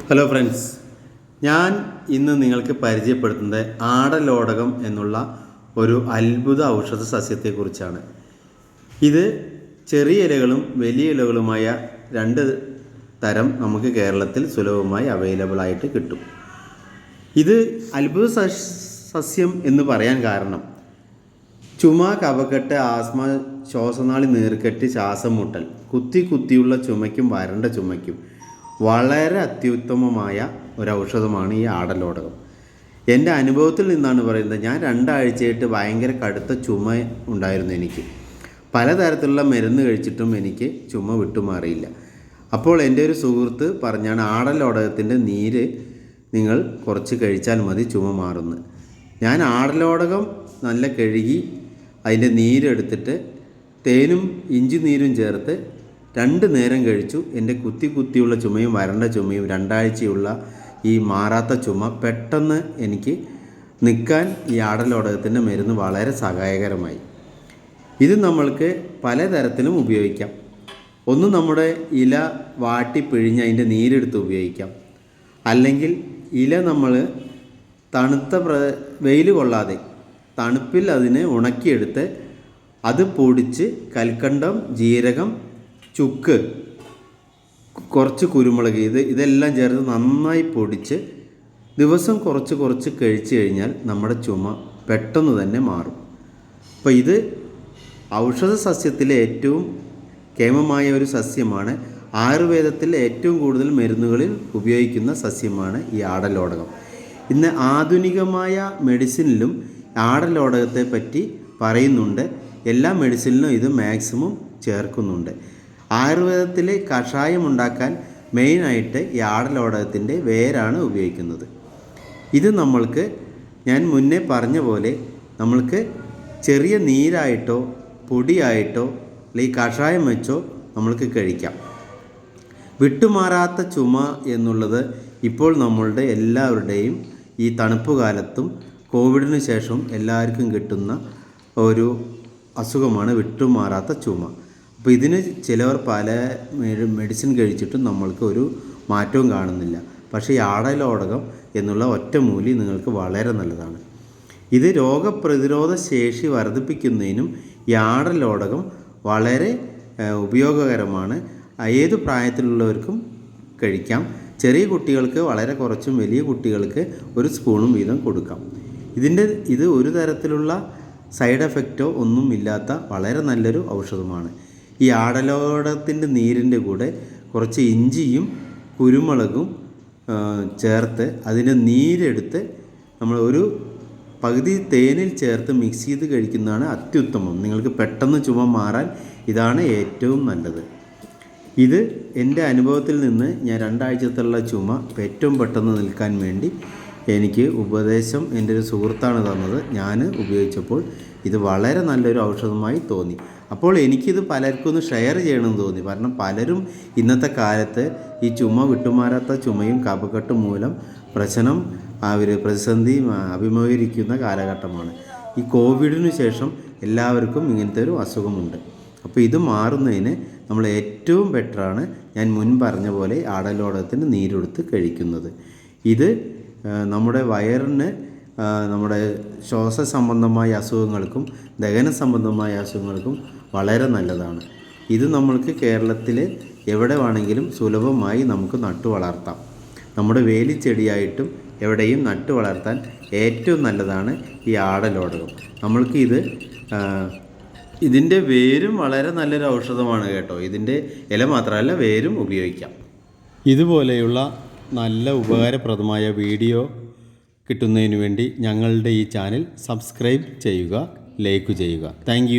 Hello friends, ഞാൻ ഇന്ന് നിങ്ങൾക്ക് പരിചയപ്പെടുത്തുന്നത് ആടലോടകം എന്നുള്ള ഒരു അത്ഭുത ഔഷധ സസ്യത്തെക്കുറിച്ചാണ്. ഇത് ചെറിയ ഇലകളും വലിയ ഇലകളുമായ രണ്ട് തരം നമുക്ക് കേരളത്തിൽ സുലഭമായി അവൈലബിൾ ആയിട്ട് കിട്ടും. ഇത് അത്ഭുത സസ്യം എന്ന് പറയാൻ കാരണം ചുമ, കഫക്കെട്ട്, ആസ്മ, ശ്വാസനാളി നീർക്കെട്ട്, ശ്വാസം മുട്ടൽ, കുത്തിയുള്ള ചുമയ്ക്കും വരണ്ട ചുമയ്ക്കും വളരെ അത്യുത്തമമായ ഒരു ഔഷധമാണ് ഈ ആടലോടകം. എൻ്റെ അനുഭവത്തിൽ നിന്നാണ് പറയുന്നത്. ഞാൻ 2 ആഴ്ചയായിട്ട് ഭയങ്കര കടുത്ത ചുമ ഉണ്ടായിരുന്നു എനിക്ക്. പലതരത്തിലുള്ള മരുന്ന് കഴിച്ചിട്ടും എനിക്ക് ചുമ വിട്ടുമാറിയില്ല. അപ്പോൾ എൻ്റെ ഒരു സുഹൃത്ത് പറഞ്ഞാണ് ആടലോടകത്തിൻ്റെ നീര് നിങ്ങൾ കുറച്ച് കഴിച്ചാൽ മതി ചുമ മാറുന്നു. ഞാൻ ആടലോടകം നല്ല കഴുകി അതിൻ്റെ നീരെടുത്തിട്ട് തേനും ഇഞ്ചി നീരും ചേർത്ത് 2 നേരം കഴിച്ചു. എൻ്റെ കുത്തിയുള്ള ചുമയും വരണ്ട ചുമയും 2 ആഴ്ചയുള്ള ഈ മാറാത്ത ചുമ പെട്ടെന്ന് എനിക്ക് നിൽക്കാൻ ഈ ആടലോടകത്തിൻ്റെ മരുന്ന് വളരെ സഹായകരമായി. ഇത് നമ്മൾക്ക് പലതരത്തിലും ഉപയോഗിക്കാം. ഒന്ന്, നമ്മുടെ ഇല വാട്ടി പിഴിഞ്ഞ് അതിൻ്റെ നീരെടുത്ത് ഉപയോഗിക്കാം. അല്ലെങ്കിൽ ഇല നമ്മൾ തണുത്ത വെയിൽ കൊള്ളാതെ തണുപ്പിൽ അതിനെ ഉണക്കിയെടുത്ത് അത് പൊടിച്ച് കൽക്കണ്ടം, ജീരകം, ചുക്ക്, കുറച്ച് കുരുമുളക് ഇതെല്ലാം ചേർത്ത് നന്നായി പൊടിച്ച് ദിവസം കുറച്ച് കഴിച്ചു കഴിഞ്ഞാൽ നമ്മുടെ ചുമ പെട്ടെന്ന് തന്നെ മാറും. അപ്പോൾ ഇത് ഔഷധ സസ്യത്തിലെ ഏറ്റവും കേമമായ ഒരു സസ്യമാണ്. ആയുർവേദത്തിൽ ഏറ്റവും കൂടുതൽ മരുന്നുകളിൽ ഉപയോഗിക്കുന്ന സസ്യമാണ് ഈ ആടലോടകം. ഇന്ന് ആധുനികമായ മെഡിസിനിലും ആടലോടകത്തെ പറ്റി പറയുന്നുണ്ട്. എല്ലാ മെഡിസിനിലും ഇത് മാക്സിമം ചേർക്കുന്നുണ്ട്. ആയുർവേദത്തിൽ കഷായം ഉണ്ടാക്കാൻ മെയിനായിട്ട് ഈ ആടലോടകത്തിൻ്റെ വേരാണ് ഉപയോഗിക്കുന്നത്. ഇത് നമ്മൾക്ക് ഞാൻ മുന്നേ പറഞ്ഞ പോലെ നമ്മൾക്ക് ചെറിയ നീരായിട്ടോ പൊടിയായിട്ടോ അല്ലെങ്കിൽ കഷായം വെച്ചോ നമ്മൾക്ക് കഴിക്കാം. വിട്ടുമാറാത്ത ചുമ എന്നുള്ളത് ഇപ്പോൾ നമ്മളുടെ എല്ലാവരുടെയും ഈ തണുപ്പ് കാലത്തും കോവിഡിന് ശേഷം എല്ലാവർക്കും കിട്ടുന്ന ഒരു അസുഖമാണ് വിട്ടുമാറാത്ത ചുമ. അപ്പോൾ ഇതിന് ചിലവർ പല മെഡിസിൻ കഴിച്ചിട്ടും നമ്മൾക്ക് ഒരു മാറ്റവും കാണുന്നില്ല. പക്ഷേ ഈ ആടലോടകം എന്നുള്ള ഒറ്റമൂലി നിങ്ങൾക്ക് വളരെ നല്ലതാണ്. ഇത് രോഗപ്രതിരോധ ശേഷി വർദ്ധിപ്പിക്കുന്നതിനും ഈ ആടലോടകം വളരെ ഉപയോഗകരമാണ്. ഏത് പ്രായത്തിലുള്ളവർക്കും കഴിക്കാം. ചെറിയ കുട്ടികൾക്ക് വളരെ കുറച്ചും വലിയ കുട്ടികൾക്ക് 1 സ്പൂണും വീതം കൊടുക്കാം. ഇത് ഒരു തരത്തിലുള്ള സൈഡ് എഫക്റ്റോ ഒന്നും ഇല്ലാത്ത വളരെ നല്ലൊരു ഔഷധമാണ്. ഈ ആടലോടകത്തിൻ്റെ നീരിൻ്റെ കൂടെ കുറച്ച് ഇഞ്ചിയും കുരുമുളകും ചേർത്ത് അതിൻ്റെ നീരെടുത്ത് നമ്മൾ ഒരു പകുതി തേനിൽ ചേർത്ത് മിക്സ് ചെയ്ത് കഴിക്കുന്നതാണ് അത്യുത്തമം. നിങ്ങൾക്ക് പെട്ടെന്ന് ചുമ മാറാൻ ഇതാണ് ഏറ്റവും നല്ലത്. ഇത് എൻ്റെ അനുഭവത്തിൽ നിന്ന് ഞാൻ 2 ആഴ്ചത്തുള്ള ചുമ ഏറ്റവും പെട്ടെന്ന് നിൽക്കാൻ വേണ്ടി എനിക്ക് ഉപദേശം എൻ്റെ ഒരു സുഹൃത്താണ് തന്നത്. ഞാൻ ഉപയോഗിച്ചപ്പോൾ ഇത് വളരെ നല്ലൊരു ഔഷധമായി തോന്നി. അപ്പോൾ എനിക്കിത് പലർക്കും ഒന്ന് ഷെയർ ചെയ്യണമെന്ന് തോന്നി. കാരണം പലരും ഇന്നത്തെ കാലത്ത് ഈ ചുമ വിട്ടുമാറാത്ത ചുമയും കഫക്കെട്ടും മൂലം പ്രതിസന്ധി അഭിമുഖീകരിക്കുന്ന കാലഘട്ടമാണ്. ഈ കോവിഡിന് ശേഷം എല്ലാവർക്കും ഇങ്ങനത്തെ ഒരു അസുഖമുണ്ട്. അപ്പോൾ ഇത് മാറുന്നതിന് നമ്മൾ ഏറ്റവും ബെറ്ററാണ് ഞാൻ മുൻ പറഞ്ഞ പോലെ ആടലോടകത്തിന് നീരെടുത്ത് കഴിക്കുന്നത്. ഇത് നമ്മുടെ വയറിന്, നമ്മുടെ ശ്വാസ സംബന്ധമായ അസുഖങ്ങൾക്കും ദഹന സംബന്ധമായ അസുഖങ്ങൾക്കും വളരെ നല്ലതാണ്. ഇത് നമ്മൾക്ക് കേരളത്തിൽ എവിടെ വേണമെങ്കിലും സുലഭമായി നമുക്ക് നട്ടു വളർത്താം. നമ്മുടെ വേലിച്ചെടിയായിട്ടും എവിടെയും നട്ടു വളർത്താൻ ഏറ്റവും നല്ലതാണ് ഈ ആടലോടകം. നമ്മൾക്ക് ഇതിൻ്റെ വേരും വളരെ നല്ലൊരു ഔഷധമാണ് കേട്ടോ. ഇതിൻ്റെ ഇല മാത്രമല്ല വേരും ഉപയോഗിക്കാം. ഇതുപോലെയുള്ള നല്ല ഉപകാരപ്രദമായ വീഡിയോ കിട്ടുന്നതിന് വേണ്ടി ഞങ്ങളുടെ ഈ ചാനൽ സബ്സ്ക്രൈബ് ചെയ്യുക, ലൈക്ക് ചെയ്യുക. താങ്ക്